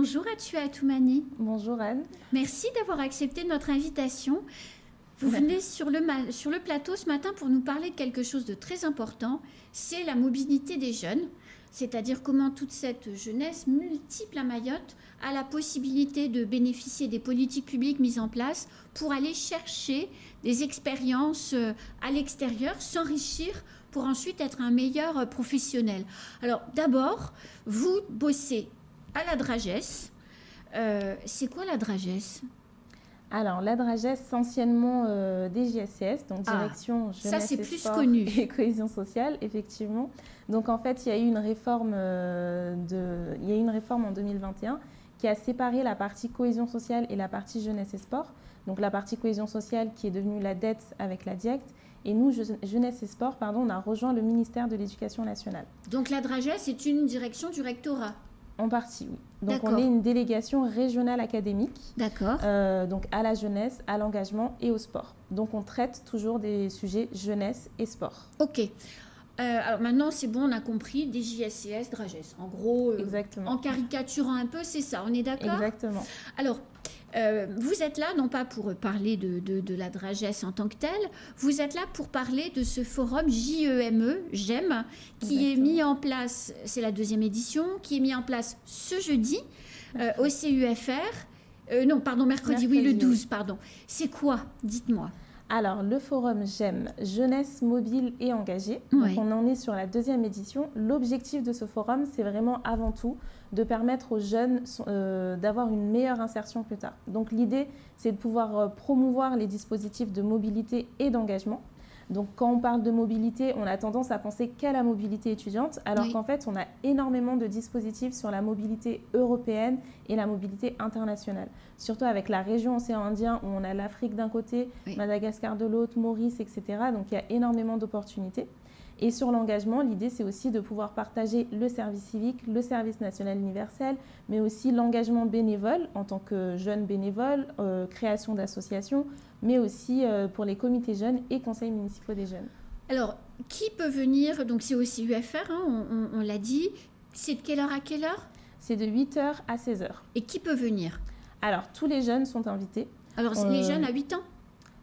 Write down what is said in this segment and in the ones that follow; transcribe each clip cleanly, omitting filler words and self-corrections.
Bonjour Atua Atoumani. Bonjour Anne. Merci d'avoir accepté notre invitation. Vous venez sur le plateau ce matin pour nous parler de quelque chose de très important, c'est la mobilité des jeunes, c'est-à-dire comment toute cette jeunesse multiple à Mayotte a la possibilité de bénéficier des politiques publiques mises en place pour aller chercher des expériences à l'extérieur, s'enrichir pour ensuite être un meilleur professionnel. Alors d'abord, vous bossez à la Dragès. C'est quoi la Dragès ? Alors, la Dragès, anciennement DJSCS, donc Direction Jeunesse et Sport et Cohésion Sociale, effectivement. Donc, en fait, il y a eu une réforme, en 2021 qui a séparé la partie cohésion sociale et la partie jeunesse et sport. Donc, la partie cohésion sociale qui est devenue la DET avec la DIECT. Et nous, jeunesse et sport, on a rejoint le ministère de l'Éducation nationale. Donc, la Dragès est une direction du rectorat ? En partie, oui. Donc, on est une délégation régionale académique. D'accord. Donc, à la jeunesse, à l'engagement et au sport. Donc, on traite toujours des sujets jeunesse et sport. Ok. Alors maintenant, c'est bon, on a compris, DJSCS, Dragès. En gros, en caricaturant un peu, c'est ça, on est d'accord ? Exactement. Alors, vous êtes là, non pas pour parler de la Dragès en tant que telle, vous êtes là pour parler de ce forum JEME, qui est mis en place, c'est la 2e édition, qui est mis en place ce jeudi au CUFR. Non, pardon, mercredi, oui, le 12, pardon. C'est quoi ? Dites-moi. Alors, le forum JEM, Jeunesse mobile et engagée. Donc, on en est sur la 2e édition. L'objectif de ce forum, c'est vraiment avant tout de permettre aux jeunes d'avoir une meilleure insertion plus tard. Donc, l'idée, c'est de pouvoir promouvoir les dispositifs de mobilité et d'engagement. Donc, quand on parle de mobilité, on a tendance à penser qu'à la mobilité étudiante, alors qu'en fait, on a énormément de dispositifs sur la mobilité européenne et la mobilité internationale. Surtout avec la région océan Indien, où on a l'Afrique d'un côté, Madagascar de l'autre, Maurice, etc. Donc, il y a énormément d'opportunités. Et sur l'engagement, l'idée, c'est aussi de pouvoir partager le service civique, le service national universel, mais aussi l'engagement bénévole en tant que jeune bénévole, création d'associations, mais aussi pour les comités jeunes et conseils municipaux des jeunes. Alors, qui peut venir ? Donc, c'est aussi UFR, hein, on l'a dit. C'est de quelle heure à quelle heure ? C'est de 8h à 16h. Et qui peut venir ? Alors, tous les jeunes sont invités. Alors, les jeunes à 8 ans ?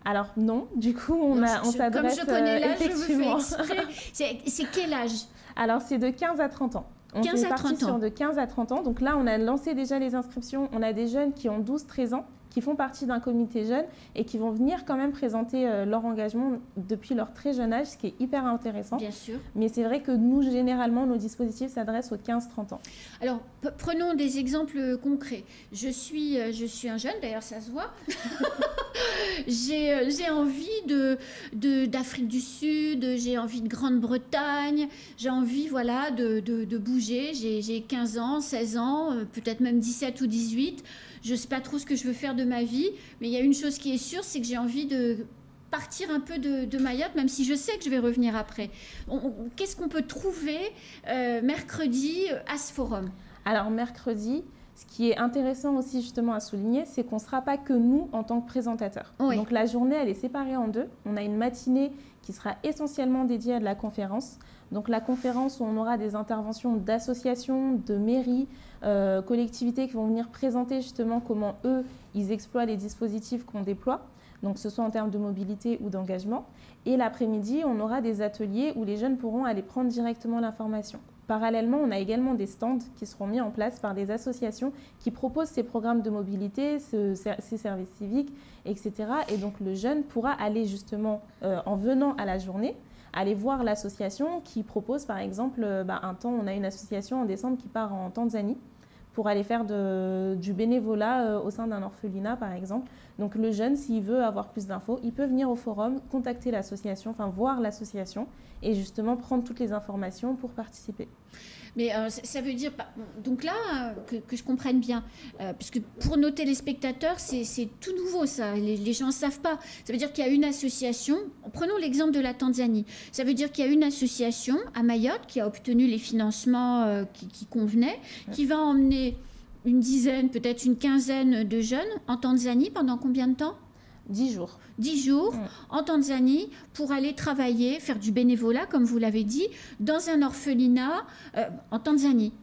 Alors non, du coup on s'adresse comme je connais l'âge, effectivement. Je vous fais exprès. C'est quel âge ? Alors c'est de 15 à 30 ans. On est parti sur de 15 à 30 ans. Donc là on a lancé déjà les inscriptions. On a des jeunes qui ont 12-13 ans, qui font partie d'un comité jeune et qui vont venir quand même présenter leur engagement depuis leur très jeune âge, ce qui est hyper intéressant. Bien sûr. Mais c'est vrai que nous, généralement, nos dispositifs s'adressent aux 15-30 ans. Alors, prenons des exemples concrets. Je suis un jeune, d'ailleurs ça se voit. J'ai envie d'Afrique du Sud, j'ai envie de Grande-Bretagne, j'ai envie de bouger. J'ai 15 ans, 16 ans, peut-être même 17 ou 18. Je ne sais pas trop ce que je veux faire de ma vie, mais il y a une chose qui est sûre, c'est que j'ai envie de partir un peu de Mayotte, même si je sais que je vais revenir après. Qu'est-ce qu'on peut trouver mercredi à ce forum ? Alors mercredi, ce qui est intéressant aussi justement à souligner, c'est qu'on ne sera pas que nous en tant que présentateurs. Oui. Donc la journée, elle est séparée en deux. On a une matinée qui sera essentiellement dédiée à de la conférence. Donc la conférence où on aura des interventions d'associations, de mairies, collectivités qui vont venir présenter justement comment eux, ils exploitent les dispositifs qu'on déploie. Donc que ce soit en termes de mobilité ou d'engagement. Et l'après-midi, on aura des ateliers où les jeunes pourront aller prendre directement l'information. Parallèlement, on a également des stands qui seront mis en place par des associations qui proposent ces programmes de mobilité, ces services civiques, etc. Et donc le jeune pourra aller justement, en venant à la journée, aller voir l'association qui propose par exemple, un temps, on a une association en décembre qui part en Tanzanie pour aller faire du bénévolat au sein d'un orphelinat par exemple. Donc le jeune, s'il veut avoir plus d'infos, il peut venir au forum, contacter l'association, enfin voir l'association et justement prendre toutes les informations pour participer. Mais ça veut dire, donc là, que je comprenne bien, parce que pour nos téléspectateurs, c'est tout nouveau ça, les gens ne savent pas. Ça veut dire qu'il y a une association, prenons l'exemple de la Tanzanie, ça veut dire qu'il y a une association à Mayotte qui a obtenu les financements qui convenaient, qui va emmener une dizaine, peut-être une quinzaine de jeunes en Tanzanie pendant combien de temps ? 10 jours. 10 jours en Tanzanie pour aller travailler, faire du bénévolat, comme vous l'avez dit, dans un orphelinat en Tanzanie.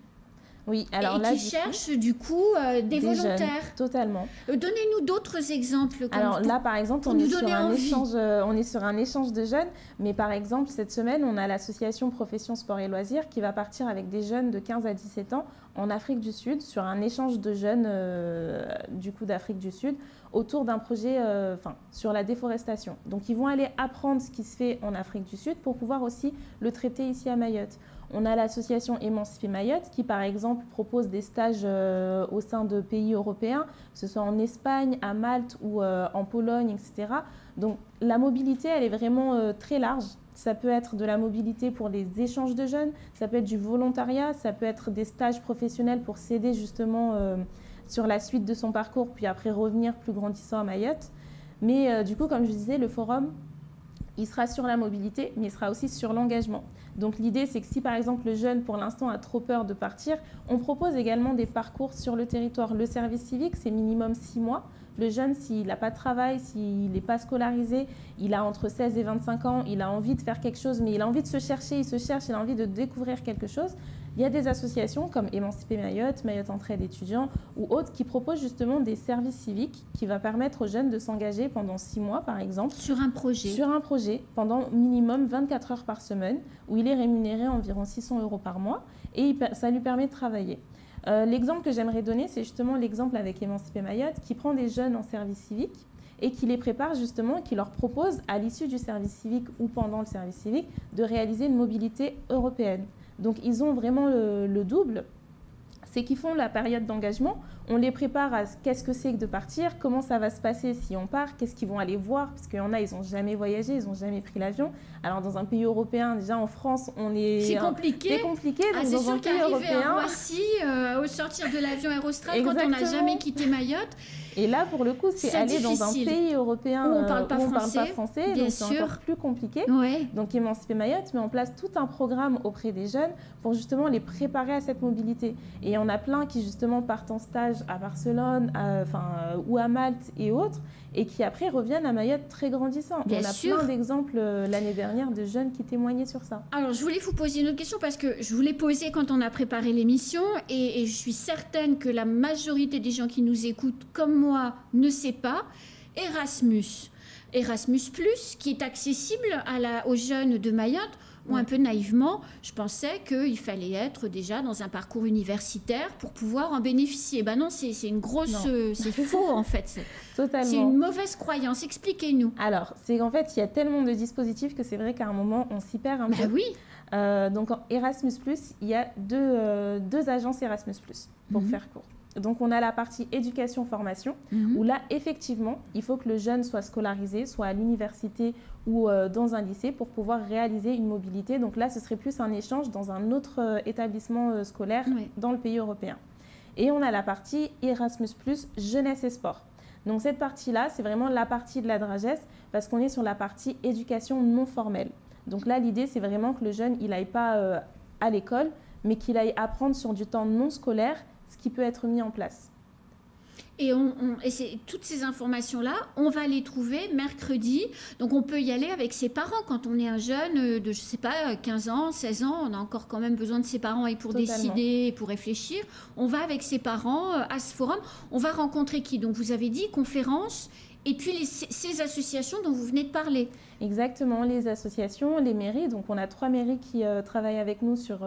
Oui, alors et là, qui cherchent du coup des volontaires. Jeunes, totalement. Donnez-nous d'autres exemples. Alors là, par exemple, on est sur un échange de jeunes, mais par exemple, cette semaine, on a l'association Profession Sport et Loisirs qui va partir avec des jeunes de 15 à 17 ans en Afrique du Sud sur un échange de jeunes du coup d'Afrique du Sud autour d'un projet sur la déforestation. Donc, ils vont aller apprendre ce qui se fait en Afrique du Sud pour pouvoir aussi le traiter ici à Mayotte. On a l'association Émanciper Mayotte qui, par exemple, propose des stages au sein de pays européens, que ce soit en Espagne, à Malte ou en Pologne, etc. Donc, la mobilité, elle est vraiment très large. Ça peut être de la mobilité pour les échanges de jeunes, ça peut être du volontariat, ça peut être des stages professionnels pour s'aider justement sur la suite de son parcours, puis après revenir plus grandissant à Mayotte. Mais du coup, comme je disais, le forum, il sera sur la mobilité, mais il sera aussi sur l'engagement. Donc l'idée, c'est que si par exemple le jeune, pour l'instant, a trop peur de partir, on propose également des parcours sur le territoire. Le service civique, c'est minimum 6 mois. Le jeune, s'il n'a pas de travail, s'il n'est pas scolarisé, il a entre 16 et 25 ans, il a envie de faire quelque chose, mais il a envie de se chercher, il a envie de découvrir quelque chose. Il y a des associations comme Émanciper Mayotte, Mayotte Entraide étudiants ou autres qui proposent justement des services civiques qui va permettre aux jeunes de s'engager pendant 6 mois par exemple. Sur un projet. Sur un projet pendant minimum 24 heures par semaine où il est rémunéré environ 600 € par mois et ça lui permet de travailler. L'exemple que j'aimerais donner, c'est justement l'exemple avec Émanciper Mayotte qui prend des jeunes en service civique et qui les prépare justement, qui leur propose à l'issue du service civique ou pendant le service civique de réaliser une mobilité européenne. Donc ils ont vraiment le double, c'est qu'ils font la période d'engagement, on les prépare à qu'est-ce que c'est que de partir, comment ça va se passer si on part, qu'est-ce qu'ils vont aller voir, parce qu'il y en a, ils n'ont jamais voyagé, ils n'ont jamais pris l'avion. Alors dans un pays européen, déjà en France, c'est compliqué. C'est compliqué, donc c'est dans sûr un pays européen... à Roissy, au sortir de l'avion Aérostral, quand on n'a jamais quitté Mayotte. Et là, pour le coup, c'est aller dans un pays européen où on ne parle pas français, donc c'est encore plus compliqué. Ouais. Donc Émanciper Mayotte met en place tout un programme auprès des jeunes pour justement les préparer à cette mobilité. Et il y en a plein qui justement partent en stage à Barcelone ou à Malte et autres, et qui après reviennent à Mayotte très grandissants. On a plein d'exemples l'année dernière de jeunes qui témoignaient sur ça. Alors, je voulais vous poser une autre question parce que je vous l'ai posée quand on a préparé l'émission et je suis certaine que la majorité des gens qui nous écoutent, comme moi, ne sait pas. Erasmus+, qui est accessible aux jeunes de Mayotte. Moi, un peu naïvement, je pensais qu'il fallait être déjà dans un parcours universitaire pour pouvoir en bénéficier. Ben non, c'est une grosse... C'est faux, en fait. Totalement. C'est une mauvaise croyance. Expliquez-nous. Alors, c'est qu'en fait, il y a tellement de dispositifs que c'est vrai qu'à un moment, on s'y perd un peu. Oui. Donc, en Erasmus+, il y a deux agences Erasmus+, pour faire court. Donc, on a la partie éducation-formation, où là, effectivement, il faut que le jeune soit scolarisé, soit à l'université ou dans un lycée pour pouvoir réaliser une mobilité. Donc là, ce serait plus un échange dans un autre établissement scolaire dans le pays européen. Et on a la partie Erasmus+, jeunesse et sport. Donc cette partie-là, c'est vraiment la partie de la DRAGES parce qu'on est sur la partie éducation non formelle. Donc là, l'idée, c'est vraiment que le jeune, il n'aille pas à l'école, mais qu'il aille apprendre sur du temps non scolaire ce qui peut être mis en place. Et toutes ces informations-là, on va les trouver mercredi. Donc, on peut y aller avec ses parents. Quand on est un jeune de, je ne sais pas, 15 ans, 16 ans, on a encore quand même besoin de ses parents et pour décider, et pour réfléchir. On va avec ses parents à ce forum. On va rencontrer qui? Donc, vous avez dit conférences et puis ces associations dont vous venez de parler. Exactement, les associations, les mairies. Donc, on a 3 mairies qui travaillent avec nous sur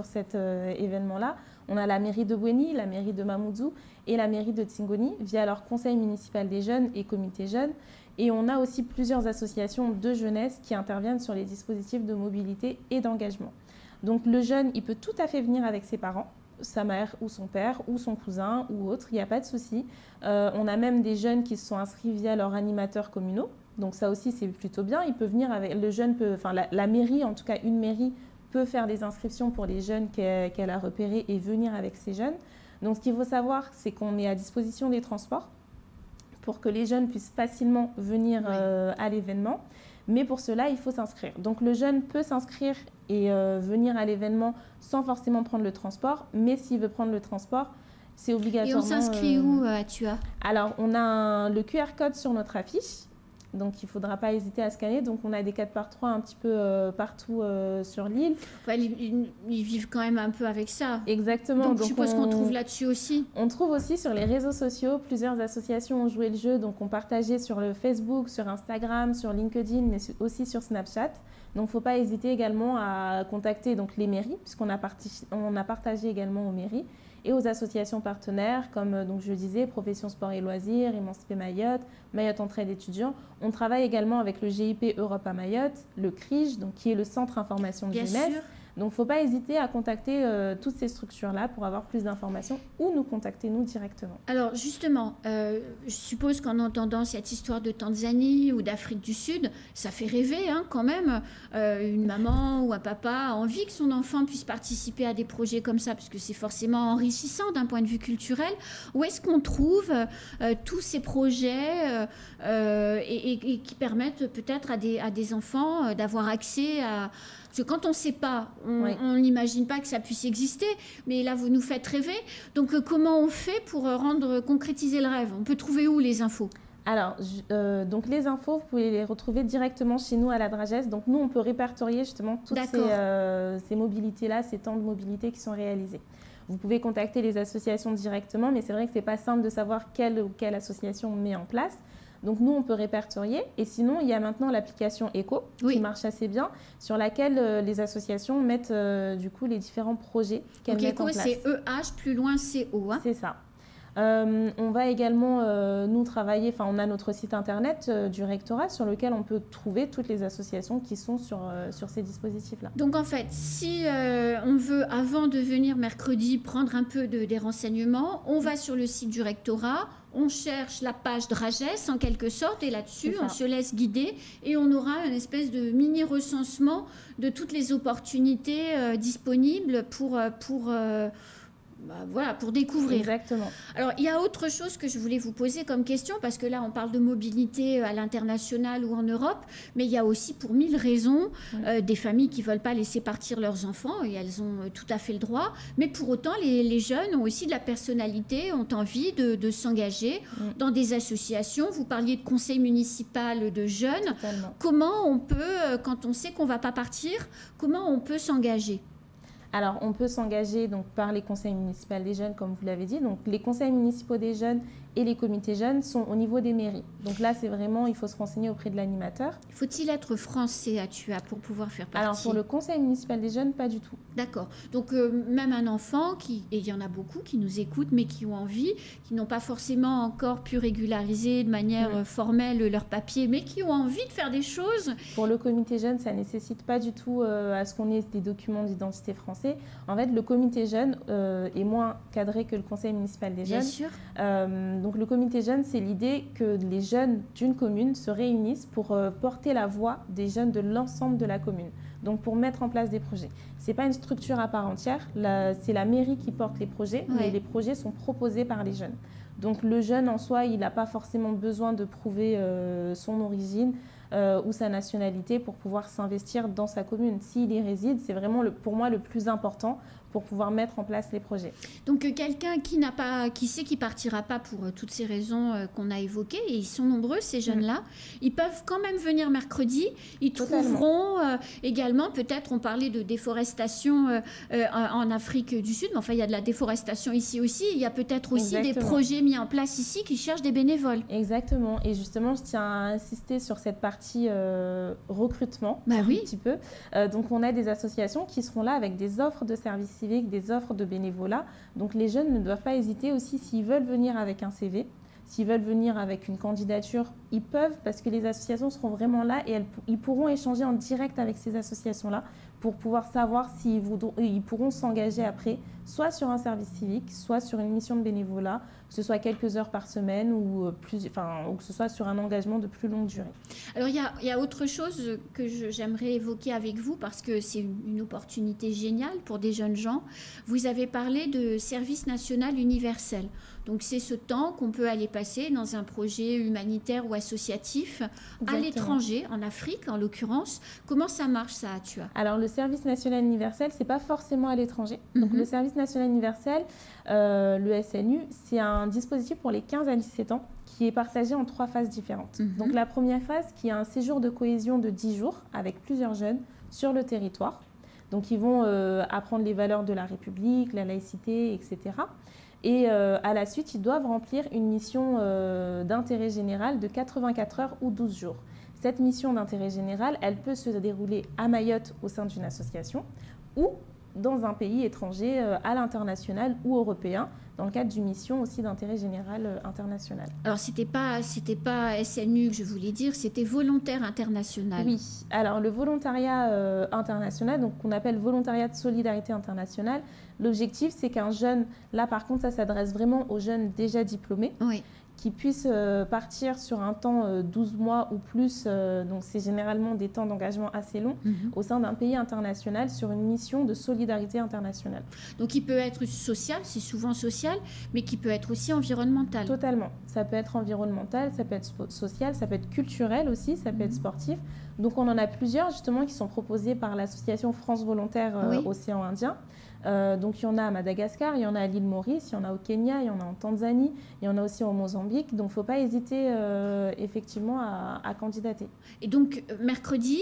cet événement-là. On a la mairie de Bouéni, la mairie de Mamoudzou et la mairie de Tsingoni via leur conseil municipal des jeunes et comité jeunes. Et on a aussi plusieurs associations de jeunesse qui interviennent sur les dispositifs de mobilité et d'engagement. Donc le jeune, il peut tout à fait venir avec ses parents, sa mère ou son père ou son cousin ou autre, il n'y a pas de souci. On a même des jeunes qui se sont inscrits via leurs animateurs communaux. Donc ça aussi, c'est plutôt bien. Il peut venir avec, le jeune peut, enfin la mairie, en tout cas une mairie, peut faire des inscriptions pour les jeunes qu'elle a repérés et venir avec ces jeunes. Donc, ce qu'il faut savoir, c'est qu'on met à disposition des transports pour que les jeunes puissent facilement venir à l'événement. Mais pour cela, il faut s'inscrire. Donc, le jeune peut s'inscrire et venir à l'événement sans forcément prendre le transport. Mais s'il veut prendre le transport, c'est obligatoirement... Et on s'inscrit où à TUA? Alors, on a le QR code sur notre affiche. donc il ne faudra pas hésiter à scanner. Donc on a des 4x3 un petit peu partout sur l'île. Ouais, ils vivent quand même un peu avec ça. Exactement. Donc je suppose qu'on trouve là-dessus aussi. On trouve aussi sur les réseaux sociaux, plusieurs associations ont joué le jeu, donc on partageait sur le Facebook, sur Instagram, sur LinkedIn, mais aussi sur Snapchat. Donc il ne faut pas hésiter également à contacter donc, les mairies, puisqu'on a partagé également aux mairies, et aux associations partenaires, comme donc, je disais, Profession Sport et Loisirs, Émanciper Mayotte, Mayotte Entraide étudiants. On travaille également avec le GIP Europe à Mayotte, le CRIJ, donc, qui est le Centre Information de Bien Jeunesse. sûr. Donc, il ne faut pas hésiter à contacter toutes ces structures-là pour avoir plus d'informations ou nous contacter nous directement. Alors justement, je suppose qu'en entendant cette histoire de Tanzanie ou d'Afrique du Sud, ça fait rêver quand même. Une maman ou un papa a envie que son enfant puisse participer à des projets comme ça, parce que c'est forcément enrichissant d'un point de vue culturel. Où est-ce qu'on trouve tous ces projets et qui permettent peut-être à des enfants d'avoir accès à... Parce que quand on ne sait pas, on n'imagine pas que ça puisse exister. Mais là, vous nous faites rêver. Donc, comment on fait pour concrétiser le rêve? On peut trouver où les infos? Alors, donc les infos, vous pouvez les retrouver directement chez nous à la Dragesse. Donc, nous, on peut répertorier justement toutes ces mobilités-là, ces temps de mobilité qui sont réalisés. Vous pouvez contacter les associations directement, mais c'est vrai que ce n'est pas simple de savoir quelle ou quelle association on met en place. Donc, nous, on peut répertorier. Et sinon, il y a maintenant l'application ECO qui marche assez bien, sur laquelle les associations mettent du coup les différents projets qu'elles mettent en place. Donc, ECO, c'est EH, plus loin, CO. C'est ça. On va également, nous, travailler, on a notre site internet du rectorat sur lequel on peut trouver toutes les associations qui sont sur ces dispositifs-là. Donc, en fait, si on veut, avant de venir mercredi, prendre un peu des renseignements, on va sur le site du rectorat, on cherche la page Dragesse en quelque sorte, et là-dessus, on se laisse guider et on aura une espèce de mini-recensement de toutes les opportunités disponibles pour découvrir. Exactement. Alors, il y a autre chose que je voulais vous poser comme question, parce que là, on parle de mobilité à l'international ou en Europe, mais il y a aussi, pour 1000 raisons, des familles qui ne veulent pas laisser partir leurs enfants, et elles ont tout à fait le droit, mais pour autant, les jeunes ont aussi de la personnalité, ont envie de s'engager dans des associations. Vous parliez de conseil municipal de jeunes. Totalement. Comment on peut, quand on sait qu'on ne va pas partir, comment on peut s'engager ? Alors, on peut s'engager donc, par les conseils municipaux des jeunes, comme vous l'avez dit. Donc, les conseils municipaux des jeunes et les comités jeunes sont au niveau des mairies. Donc là, c'est vraiment, il faut se renseigner auprès de l'animateur. Faut-il être français à TUA pour pouvoir faire partie? Alors, pour le conseil municipal des jeunes, pas du tout. D'accord. Donc, même un enfant, et il y en a beaucoup qui nous écoutent, mais qui ont envie, qui n'ont pas forcément encore pu régulariser de manière formelle leurs papiers, mais qui ont envie de faire des choses. Pour le comité jeune, ça ne nécessite pas du tout à ce qu'on ait des documents d'identité français. En fait, le comité jeune est moins cadré que le conseil municipal des jeunes. Bien sûr. Donc, le comité jeune, c'est l'idée que les jeunes d'une commune se réunissent pour porter la voix des jeunes de l'ensemble de la commune. Donc, pour mettre en place des projets. Ce n'est pas une structure à part entière. C'est la mairie qui porte les projets, mais les projets sont proposés par les jeunes. Donc, le jeune, en soi, il n'a pas forcément besoin de prouver son origine ou sa nationalité pour pouvoir s'investir dans sa commune. S'il y réside, c'est vraiment, pour moi, le plus important pour pouvoir mettre en place les projets. Donc quelqu'un qui sait qu'il ne partira pas pour toutes ces raisons qu'on a évoquées, et ils sont nombreux ces jeunes-là, ils peuvent quand même venir mercredi, ils trouveront également, peut-être on parlait de déforestation en Afrique du Sud, mais enfin il y a de la déforestation ici aussi, il y a peut-être aussi des projets mis en place ici qui cherchent des bénévoles. Exactement, et justement je tiens à insister sur cette partie recrutement, un petit peu. Donc on a des associations qui seront là avec des offres de services civiques, des offres de bénévolat. Donc les jeunes ne doivent pas hésiter aussi s'ils veulent venir avec un CV, s'ils veulent venir avec une candidature, ils peuvent parce que les associations seront vraiment là et ils pourront échanger en direct avec ces associations-là pour pouvoir savoir s'ils pourront s'engager après, soit sur un service civique, soit sur une mission de bénévolat, que ce soit quelques heures par semaine ou que ce soit sur un engagement de plus longue durée. Alors il y a autre chose que j'aimerais évoquer avec vous parce que c'est une opportunité géniale pour des jeunes gens. Vous avez parlé de service national universel. Donc c'est ce temps qu'on peut aller passer dans un projet humanitaire ou associatif à l'étranger, en Afrique en l'occurrence. Comment ça marche ça à TUA? Alors le service national universel, c'est pas forcément à l'étranger. Donc le service national universel, le SNU, c'est un dispositif pour les 15 à 17 ans qui est partagée en 3 phases différentes. Donc la première phase qui est un séjour de cohésion de 10 jours avec plusieurs jeunes sur le territoire. Donc ils vont apprendre les valeurs de la République, la laïcité, etc. Et à la suite, ils doivent remplir une mission d'intérêt général de 84 heures ou 12 jours. Cette mission d'intérêt général, elle peut se dérouler à Mayotte au sein d'une association ou dans un pays étranger à l'international ou européen, dans le cadre d'une mission aussi d'intérêt général international. Alors, c'était pas SNU que je voulais dire, c'était volontaire international. Oui, alors le volontariat international, donc qu'on appelle volontariat de solidarité internationale, l'objectif c'est qu'un jeune, là par contre ça s'adresse vraiment aux jeunes déjà diplômés, oui, qui puissent partir sur un temps 12 mois ou plus, donc c'est généralement des temps d'engagement assez longs, au sein d'un pays international sur une mission de solidarité internationale. Donc il peut être social, c'est souvent social, mais qui peut être aussi environnemental. Totalement. Ça peut être environnemental, ça peut être social, ça peut être culturel aussi, ça peut être sportif. Donc on en a plusieurs justement qui sont proposés par l'association France Volontaire Océan Indien. Donc il y en a à Madagascar, il y en a à l'île Maurice, il y en a au Kenya, il y en a en Tanzanie, il y en a aussi au Mozambique. Donc il ne faut pas hésiter effectivement à candidater. Et donc mercredi,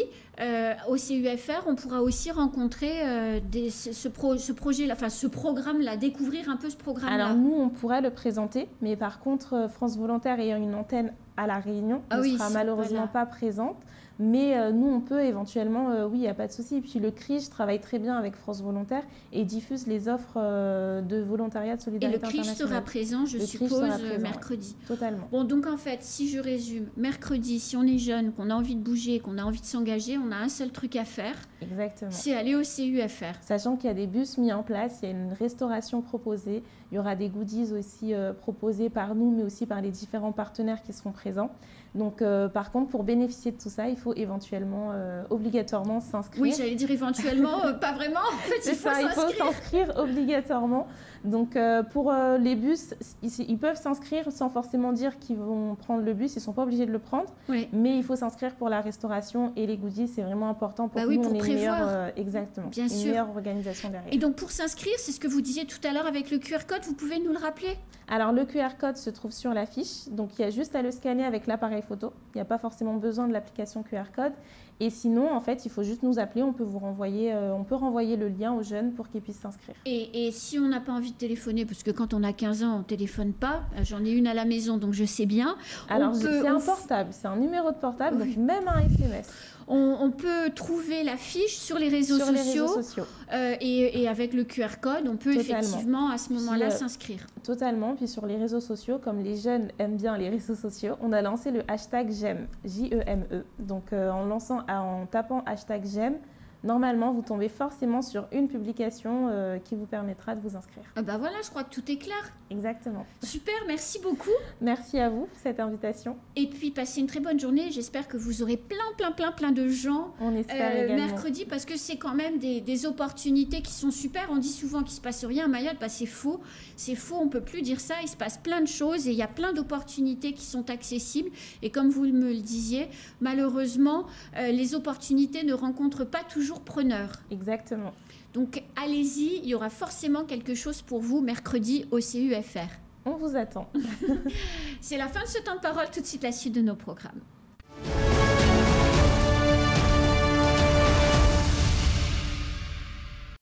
au CUFR, on pourra aussi rencontrer ce projet-là, enfin ce programme-là, découvrir un peu ce programme-là. Alors nous, on pourrait le présenter, mais par contre, France Volontaire ayant une antenne à La Réunion, ne sera malheureusement pas présente. Mais nous, on peut éventuellement, oui, il n'y a pas de souci. Et puis le CRIJ travaille très bien avec France Volontaire et diffuse les offres de volontariat de solidarité internationale. Et le CRIJ sera présent, je suppose, mercredi. Ouais, totalement. Bon, donc en fait, si je résume, mercredi, si on est jeune, qu'on a envie de bouger, qu'on a envie de s'engager, on a un seul truc à faire. Exactement. C'est aller au CUFR. Sachant qu'il y a des bus mis en place, il y a une restauration proposée, il y aura des goodies aussi proposés par nous, mais aussi par les différents partenaires qui seront présents. Donc, par contre, pour bénéficier de tout ça, il faut éventuellement, obligatoirement s'inscrire. Oui, j'allais dire éventuellement, pas vraiment. En fait, il faut s'inscrire obligatoirement. Donc, pour les bus, ils peuvent s'inscrire sans forcément dire qu'ils vont prendre le bus. Ils ne sont pas obligés de le prendre. Oui. Mais il faut s'inscrire pour la restauration et les goodies. C'est vraiment important pour nous. Pour prévoir. Exactement. Bien sûr. Une meilleure organisation derrière. Et donc, pour s'inscrire, c'est ce que vous disiez tout à l'heure avec le QR code. Vous pouvez nous le rappeler ? Alors, le QR code se trouve sur l'affiche. Donc, il y a juste à le scanner avec l'appareil photo. Il n'y a pas forcément besoin de l'application QR code. Et sinon, en fait, il faut juste nous appeler. On peut renvoyer le lien aux jeunes pour qu'ils puissent s'inscrire. Et si on n'a pas envie de téléphoner, parce que quand on a 15 ans, on ne téléphone pas. J'en ai une à la maison, donc je sais bien. Alors, c'est un portable. C'est un numéro de portable, donc même un SMS. On peut trouver la fiche sur les réseaux sociaux. Et avec le QR code, on peut effectivement à ce moment-là s'inscrire. Totalement. Puis sur les réseaux sociaux, comme les jeunes aiment bien les réseaux sociaux, on a lancé le hashtag JEM, J-E-M-E. Donc en tapant hashtag JEM, normalement, vous tombez forcément sur une publication qui vous permettra de vous inscrire. Ben voilà, je crois que tout est clair. Exactement. Super, merci beaucoup. Merci à vous pour cette invitation. Et puis, passez une très bonne journée. J'espère que vous aurez plein de gens mercredi, parce que c'est quand même des opportunités qui sont super. On dit souvent qu'il ne se passe rien à Mayotte. Ben, c'est faux. C'est faux, on ne peut plus dire ça. Il se passe plein de choses et il y a plein d'opportunités qui sont accessibles. Et comme vous me le disiez, malheureusement, les opportunités ne rencontrent pas toujours preneur. Exactement. Donc allez-y, il y aura forcément quelque chose pour vous mercredi au CUFR. On vous attend. C'est la fin de ce temps de parole, tout de suite la suite de nos programmes.